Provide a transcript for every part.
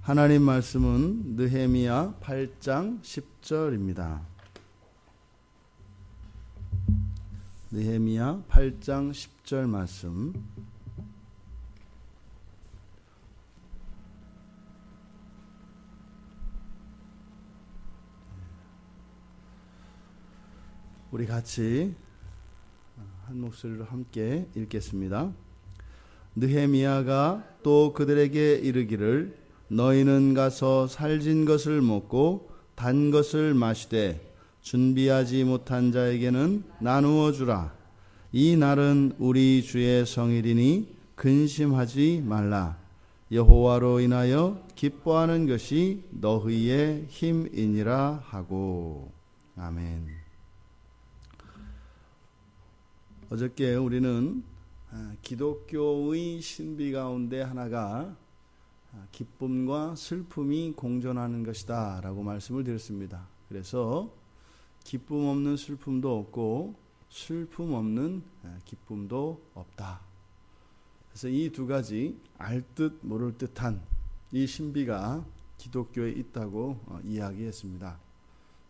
하나님 말씀은 느헤미야 8장 10절입니다. 느헤미야 8장 10절 말씀. 우리 같이 한 목소리로 함께 읽겠습니다. 느헤미야가 또 그들에게 이르기를 너희는 가서 살진 것을 먹고 단 것을 마시되 준비하지 못한 자에게는 나누어 주라. 이 날은 우리 주의 성일이니 근심하지 말라. 여호와로 인하여 기뻐하는 것이 너희의 힘이니라 하고. 아멘. 어저께 우리는 기독교의 신비 가운데 하나가 기쁨과 슬픔이 공존하는 것이다 라고 말씀을 드렸습니다. 그래서 기쁨 없는 슬픔도 없고 슬픔 없는 기쁨도 없다. 그래서 이 두 가지 알 듯 모를 듯한 이 신비가 기독교에 있다고 이야기했습니다.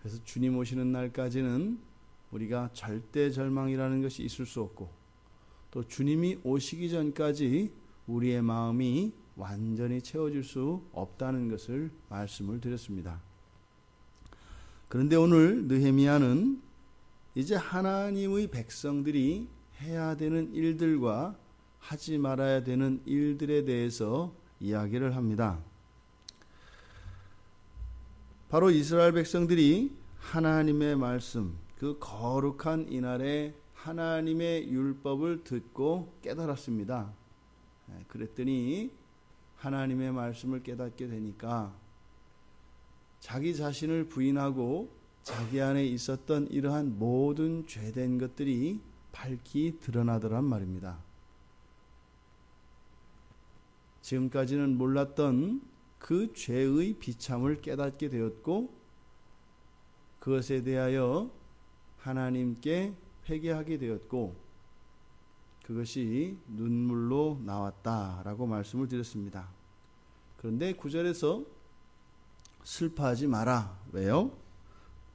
그래서 주님 오시는 날까지는 우리가 절대 절망이라는 것이 있을 수 없고, 또 주님이 오시기 전까지 우리의 마음이 완전히 채워질 수 없다는 것을 말씀을 드렸습니다. 그런데 오늘 느헤미야는 이제 하나님의 백성들이 해야 되는 일들과 하지 말아야 되는 일들에 대해서 이야기를 합니다. 바로 이스라엘 백성들이 하나님의 말씀, 그 거룩한 이날에 하나님의 율법을 듣고 깨달았습니다. 그랬더니 하나님의 말씀을 깨닫게 되니까 자기 자신을 부인하고 자기 안에 있었던 이러한 모든 죄된 것들이 밝히 드러나더란 말입니다. 지금까지는 몰랐던 그 죄의 비참을 깨닫게 되었고, 그것에 대하여 하나님께 회개하게 되었고, 그것이 눈물로 나왔다라고 말씀을 드렸습니다. 그런데 9절에서 슬퍼하지 마라. 왜요?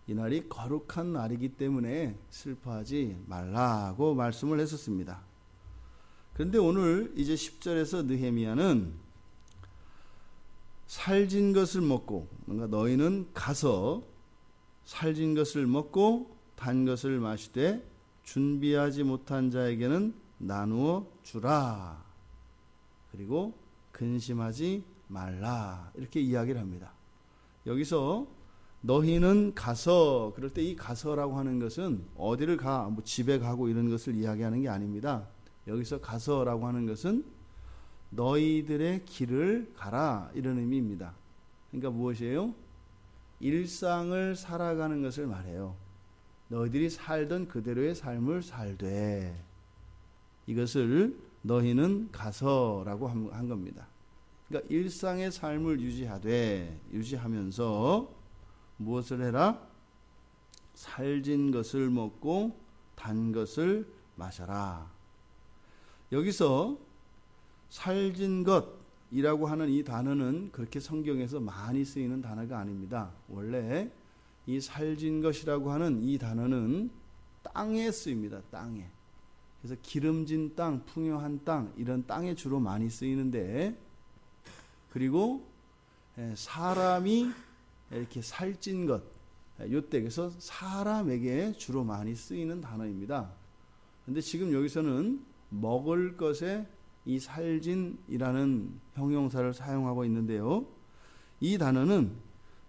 이날이 거룩한 날이기 때문에 슬퍼하지 말라고 말씀을 했었습니다. 그런데 오늘 이제 10절에서 느헤미야는 살진 것을 먹고, 뭔가 너희는 가서 살진 것을 먹고 단 것을 마시되 준비하지 못한 자에게는 나누어 주라. 그리고 근심하지 말라. 이렇게 이야기를 합니다. 여기서 너희는 가서, 그럴 때 이 가서라고 하는 것은 어디를 가, 뭐 집에 가고 이런 것을 이야기하는 게 아닙니다. 여기서 가서라고 하는 것은 너희들의 길을 가라, 이런 의미입니다. 그러니까 무엇이에요? 일상을 살아가는 것을 말해요. 너희들이 살던 그대로의 삶을 살되, 이것을 너희는 가서라고 한 겁니다. 그러니까 일상의 삶을 유지하면서 무엇을 해라? 살진 것을 먹고 단 것을 마셔라. 여기서 살진 것이라고 하는 이 단어는 그렇게 성경에서 많이 쓰이는 단어가 아닙니다. 원래 이 살진 것이라고 하는 이 단어는 땅에 쓰입니다. 땅에. 그래서 기름진 땅, 풍요한 땅, 이런 땅에 주로 많이 쓰이는데, 그리고 사람이 이렇게 살찐 것, 이때에서 사람에게 주로 많이 쓰이는 단어입니다. 그런데 지금 여기서는 먹을 것에 이 살진이라는 형용사를 사용하고 있는데요. 이 단어는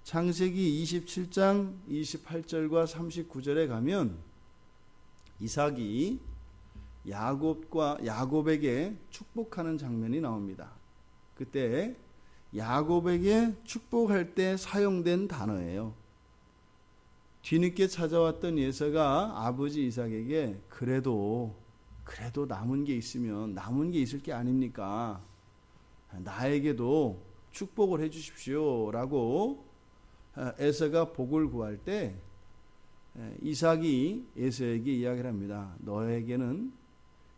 창세기 27장 28절과 39절에 가면 이삭이 야곱에게 축복하는 장면이 나옵니다. 그때 야곱에게 축복할 때 사용된 단어예요. 뒤늦게 찾아왔던 에서가 아버지 이삭에게 그래도 남은 게 있으면, 남은 게 있을 게 아닙니까? 나에게도 축복을 해 주십시오 라고 에서가 복을 구할 때 이삭이 에서에게 이야기를 합니다. 너에게는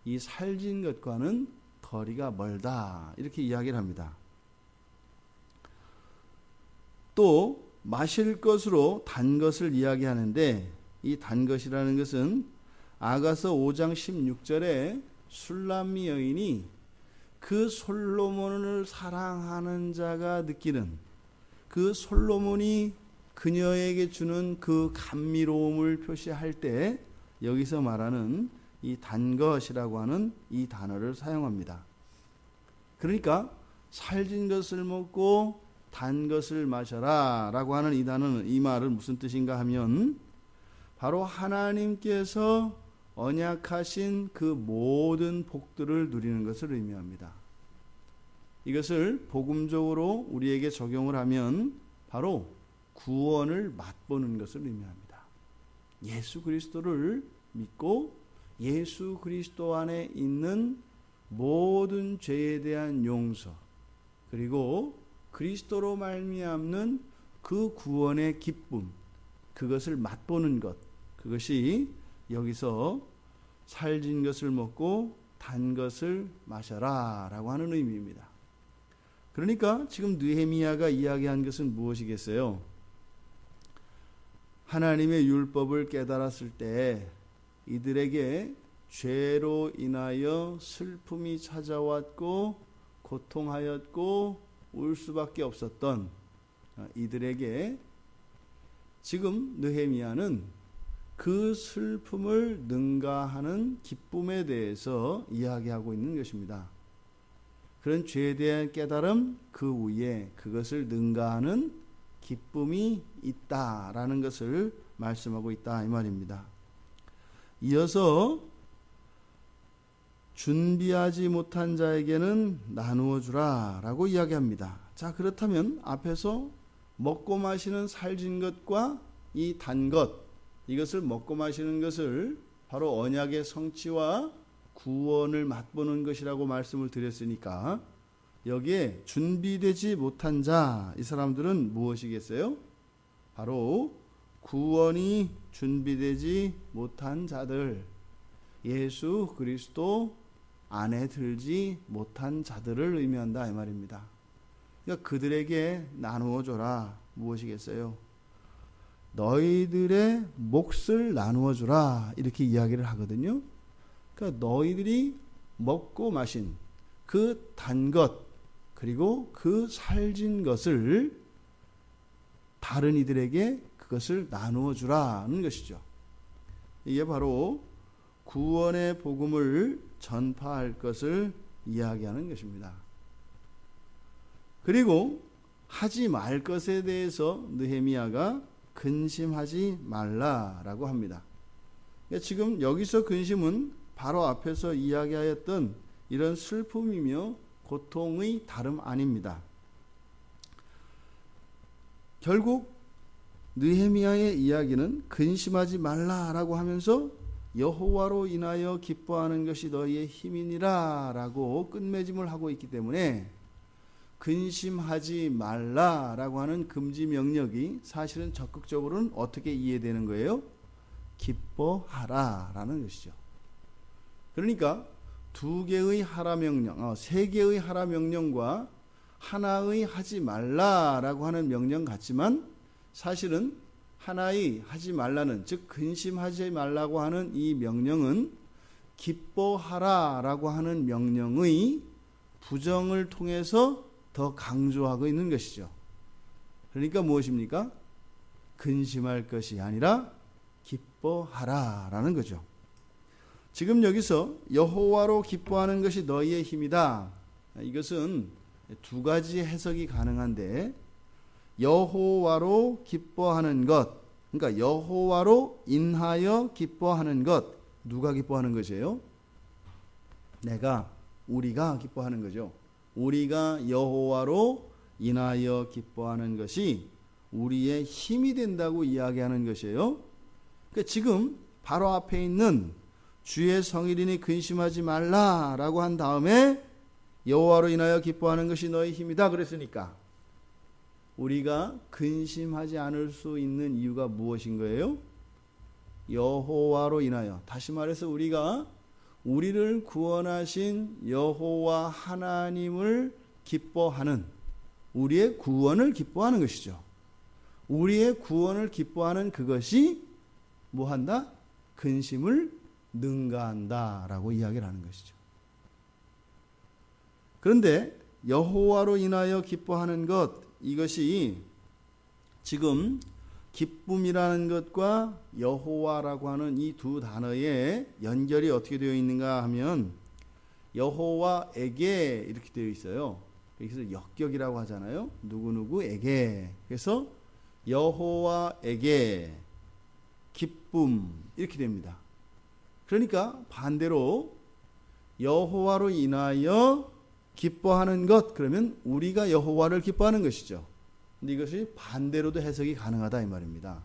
이 살진 것과는 거리가 멀다, 이렇게 이야기를 합니다. 또 마실 것으로 단 것을 이야기하는데, 이 단 것이라는 것은 아가서 5장 16절에 술람미 여인이 그 솔로몬을 사랑하는 자가 느끼는, 그 솔로몬이 그녀에게 주는 그 감미로움을 표시할 때 여기서 말하는 이 단 것이라고 하는 이 단어를 사용합니다. 그러니까 살진 것을 먹고 단 것을 마셔라 라고 하는 이 단어는, 이 말은 무슨 뜻인가 하면 바로 하나님께서 언약하신 그 모든 복들을 누리는 것을 의미합니다. 이것을 복음적으로 우리에게 적용을 하면 바로 구원을 맛보는 것을 의미합니다. 예수 그리스도를 믿고 예수 그리스도 안에 있는 모든 죄에 대한 용서, 그리고 그리스도로 말미암는 그 구원의 기쁨, 그것을 맛보는 것, 그것이 여기서 살진 것을 먹고 단 것을 마셔라 라고 하는 의미입니다. 그러니까 지금 느헤미야가 이야기한 것은 무엇이겠어요? 하나님의 율법을 깨달았을 때 이들에게 죄로 인하여 슬픔이 찾아왔고 고통하였고 울 수밖에 없었던 이들에게 지금 느헤미야는 그 슬픔을 능가하는 기쁨에 대해서 이야기하고 있는 것입니다. 그런 죄에 대한 깨달음, 그 위에 그것을 능가하는 기쁨이 있다라는 것을 말씀하고 있다 이 말입니다. 이어서 준비하지 못한 자에게는 나누어 주라 라고 이야기합니다. 자, 그렇다면 앞에서 먹고 마시는 살진 것과 이 단 것, 이것을 먹고 마시는 것을 바로 언약의 성취와 구원을 맛보는 것이라고 말씀을 드렸으니까 여기에 준비되지 못한 자, 이 사람들은 무엇이겠어요? 바로 구원이 준비되지 못한 자들, 예수 그리스도 안에 들지 못한 자들을 의미한다 이 말입니다. 그러니까 그들에게 나누어 줘라. 무엇이겠어요? 너희들의 몫을 나누어 주라 이렇게 이야기를 하거든요. 그러니까 너희들이 먹고 마신 그 단 것, 그리고 그 살진 것을 다른 이들에게 그것을 나누어 주라는 것이죠. 이게 바로 구원의 복음을 전파할 것을 이야기하는 것입니다. 그리고 하지 말 것에 대해서 느헤미야가 근심하지 말라라고 합니다. 그러니까 지금 여기서 근심은 바로 앞에서 이야기하였던 이런 슬픔이며 고통의 다름 아닙니다. 결국 느헤미야의 이야기는 근심하지 말라라고 하면서 여호와로 인하여 기뻐하는 것이 너희의 힘이니라 라고 끝맺음을 하고 있기 때문에 근심하지 말라라고 하는 금지 명령이 사실은 적극적으로는 어떻게 이해되는 거예요? 기뻐하라라는 것이죠. 그러니까 두 개의 하라 명령, 세 개의 하라 명령과 하나의 하지 말라라고 하는 명령 같지만 사실은 하나의 하지 말라는, 즉 근심하지 말라고 하는 이 명령은 기뻐하라라고 하는 명령의 부정을 통해서 더 강조하고 있는 것이죠. 그러니까 무엇입니까? 근심할 것이 아니라 기뻐하라라는 거죠. 지금 여기서 여호와로 기뻐하는 것이 너희의 힘이다. 이것은 두 가지 해석이 가능한데, 여호와로 기뻐하는 것, 그러니까 여호와로 인하여 기뻐하는 것, 누가 기뻐하는 것이에요? 우리가 기뻐하는 거죠. 우리가 여호와로 인하여 기뻐하는 것이 우리의 힘이 된다고 이야기하는 것이에요. 그러니까 지금 바로 앞에 있는 주의 성일이니 근심하지 말라라고 한 다음에 여호와로 인하여 기뻐하는 것이 너의 힘이다 그랬으니까 우리가 근심하지 않을 수 있는 이유가 무엇인 거예요? 여호와로 인하여, 다시 말해서 우리가 우리를 구원하신 여호와 하나님을 기뻐하는, 우리의 구원을 기뻐하는 것이죠. 우리의 구원을 기뻐하는 그것이 뭐한다? 근심을 능가한다 라고 이야기를 하는 것이죠. 그런데 여호와로 인하여 기뻐하는 것, 이것이 지금 기쁨이라는 것과 여호와라고 하는 이 두 단어의 연결이 어떻게 되어 있는가 하면 여호와에게 이렇게 되어 있어요. 그래서 역격이라고 하잖아요. 누구누구에게. 그래서 여호와에게 기쁨 이렇게 됩니다. 그러니까 반대로 여호와로 인하여 기뻐하는 것, 그러면 우리가 여호와를 기뻐하는 것이죠. 근데 이것이 반대로도 해석이 가능하다 이 말입니다.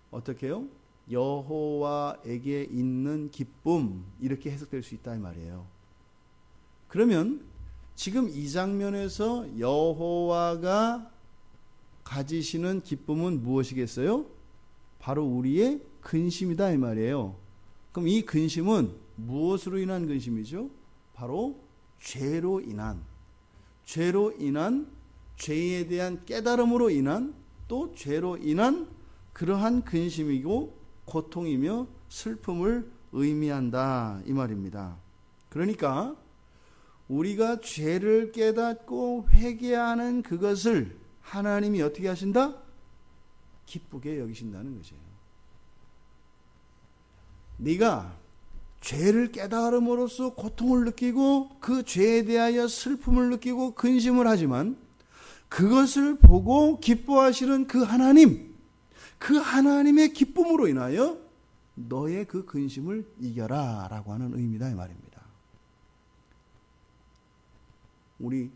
어떻게 해요? 여호와에게 있는 기쁨 이렇게 해석될 수 있다 이 말이에요. 그러면 지금 이 장면에서 여호와가 가지시는 기쁨은 무엇이겠어요? 바로 우리의 근심이다 이 말이에요. 그럼 이 근심은 무엇으로 인한 근심이죠? 바로 죄로 인한 죄에 대한 깨달음으로 인한, 또 죄로 인한 그러한 근심이고 고통이며 슬픔을 의미한다 이 말입니다. 그러니까 우리가 죄를 깨닫고 회개하는 그것을 하나님이 어떻게 하신다? 기쁘게 여기신다는 것이에요. 네가 죄를 깨달음으로써 고통을 느끼고 그 죄에 대하여 슬픔을 느끼고 근심을 하지만 그것을 보고 기뻐하시는 그 하나님, 그 하나님의 기쁨으로 인하여 너의 그 근심을 이겨라 라고 하는 의미다 이 말입니다. 우리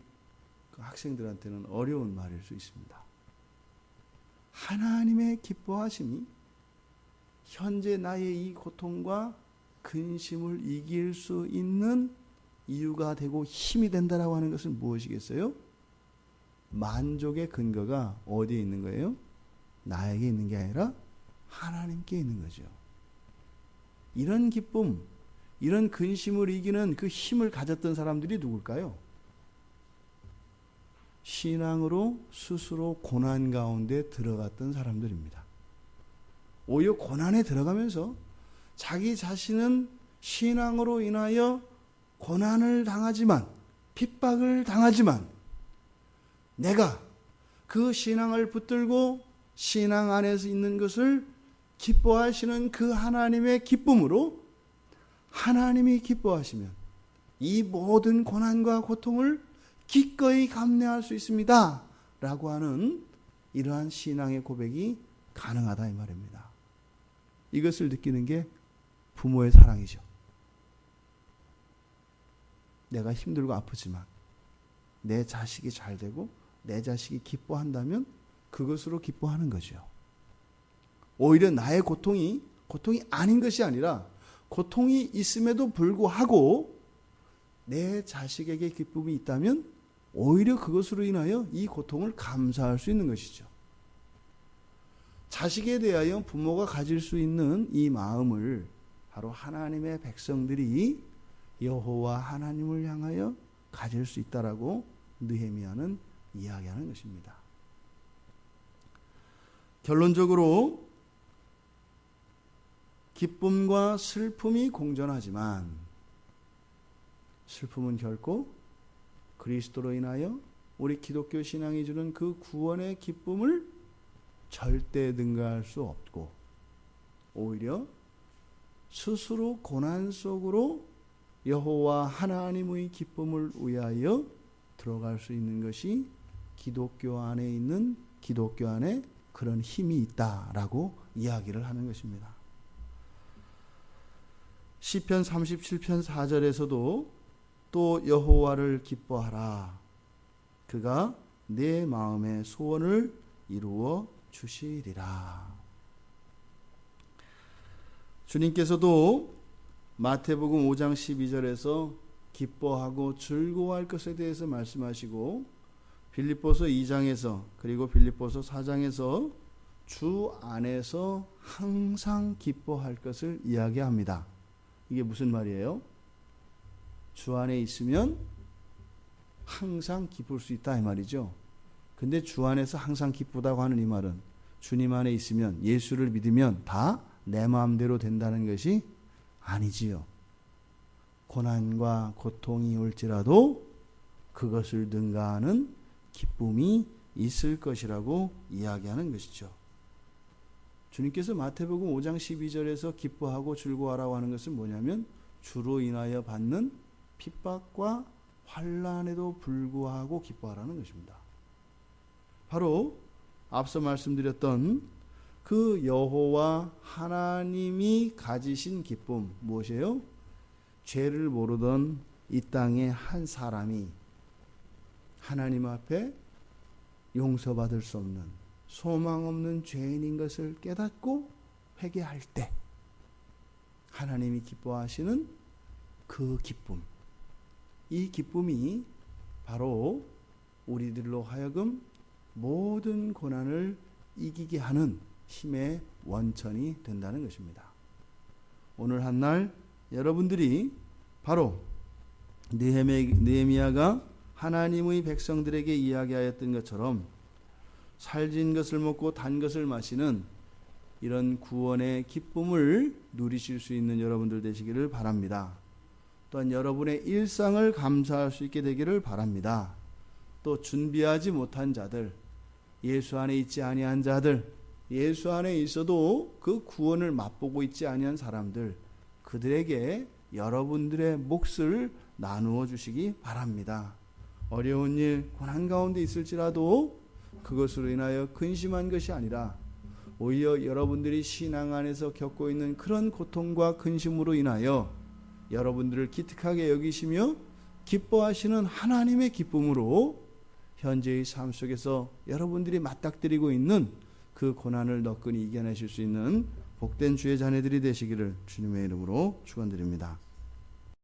그 학생들한테는 어려운 말일 수 있습니다. 하나님의 기뻐하심이 현재 나의 이 고통과 근심을 이길 수 있는 이유가 되고 힘이 된다라고 하는 것은 무엇이겠어요? 만족의 근거가 어디에 있는 거예요? 나에게 있는 게 아니라 하나님께 있는 거죠. 이런 기쁨, 이런 근심을 이기는 그 힘을 가졌던 사람들이 누굴까요? 신앙으로 스스로 고난 가운데 들어갔던 사람들입니다. 오히려 고난에 들어가면서 자기 자신은 신앙으로 인하여 고난을 당하지만, 핍박을 당하지만 내가 그 신앙을 붙들고 신앙 안에서 있는 것을 기뻐하시는 그 하나님의 기쁨으로 하나님이 기뻐하시면 이 모든 고난과 고통을 기꺼이 감내할 수 있습니다 라고 하는 이러한 신앙의 고백이 가능하다 이 말입니다. 이것을 느끼는 게 부모의 사랑이죠. 내가 힘들고 아프지만 내 자식이 잘 되고 내 자식이 기뻐한다면 그것으로 기뻐하는 거죠. 오히려 나의 고통이 아닌 것이 아니라 고통이 있음에도 불구하고 내 자식에게 기쁨이 있다면 오히려 그것으로 인하여 이 고통을 감사할 수 있는 것이죠. 자식에 대하여 부모가 가질 수 있는 이 마음을 바로 하나님의 백성들이 여호와 하나님을 향하여 가질 수 있다라고 느헤미야는 이야기하는 것입니다. 결론적으로 기쁨과 슬픔이 공존하지만 슬픔은 결코 그리스도로 인하여 우리 기독교 신앙이 주는 그 구원의 기쁨을 절대 능가할 수 없고 오히려 스스로 고난 속으로 여호와 하나님의 기쁨을 위하여 들어갈 수 있는 것이 기독교 안에 그런 힘이 있다라고 이야기를 하는 것입니다. 시편 37편 4절에서도 또 여호와를 기뻐하라. 그가 내 마음의 소원을 이루어 주시리라. 주님께서도 마태복음 5장 12절에서 기뻐하고 즐거워할 것에 대해서 말씀하시고 빌립보서 2장에서 그리고 빌립보서 4장에서 주 안에서 항상 기뻐할 것을 이야기합니다. 이게 무슨 말이에요? 주 안에 있으면 항상 기쁠 수 있다 이 말이죠. 근데 주 안에서 항상 기쁘다고 하는 이 말은 주님 안에 있으면, 예수를 믿으면 다 내 마음대로 된다는 것이 아니지요. 고난과 고통이 올지라도 그것을 능가하는 기쁨이 있을 것이라고 이야기하는 것이죠. 주님께서 마태복음 5장 12절에서 기뻐하고 즐거워하라고 하는 것은 뭐냐면 주로 인하여 받는 핍박과 환난에도 불구하고 기뻐하라는 것입니다. 바로 앞서 말씀드렸던 그 여호와 하나님이 가지신 기쁨, 무엇이에요? 죄를 모르던 이 땅의 한 사람이 하나님 앞에 용서받을 수 없는, 소망 없는 죄인인 것을 깨닫고 회개할 때 하나님이 기뻐하시는 그 기쁨, 이 기쁨이 바로 우리들로 하여금 모든 고난을 이기게 하는 힘의 원천이 된다는 것입니다. 오늘 한날 여러분들이 바로 느헤미야가 하나님의 백성들에게 이야기하였던 것처럼 살진 것을 먹고 단 것을 마시는 이런 구원의 기쁨을 누리실 수 있는 여러분들 되시기를 바랍니다. 또한 여러분의 일상을 감사할 수 있게 되기를 바랍니다. 또 준비하지 못한 자들, 예수 안에 있지 아니한 자들, 예수 안에 있어도 그 구원을 맛보고 있지 아니한 사람들, 그들에게 여러분들의 몫을 나누어 주시기 바랍니다. 어려운 일, 고난 가운데 있을지라도 그것으로 인하여 근심한 것이 아니라 오히려 여러분들이 신앙 안에서 겪고 있는 그런 고통과 근심으로 인하여 여러분들을 기특하게 여기시며 기뻐하시는 하나님의 기쁨으로 현재의 삶 속에서 여러분들이 맞닥뜨리고 있는 그 고난을 너끈히 이겨내실 수 있는 복된 주의 자녀들이 되시기를 주님의 이름으로 축원드립니다.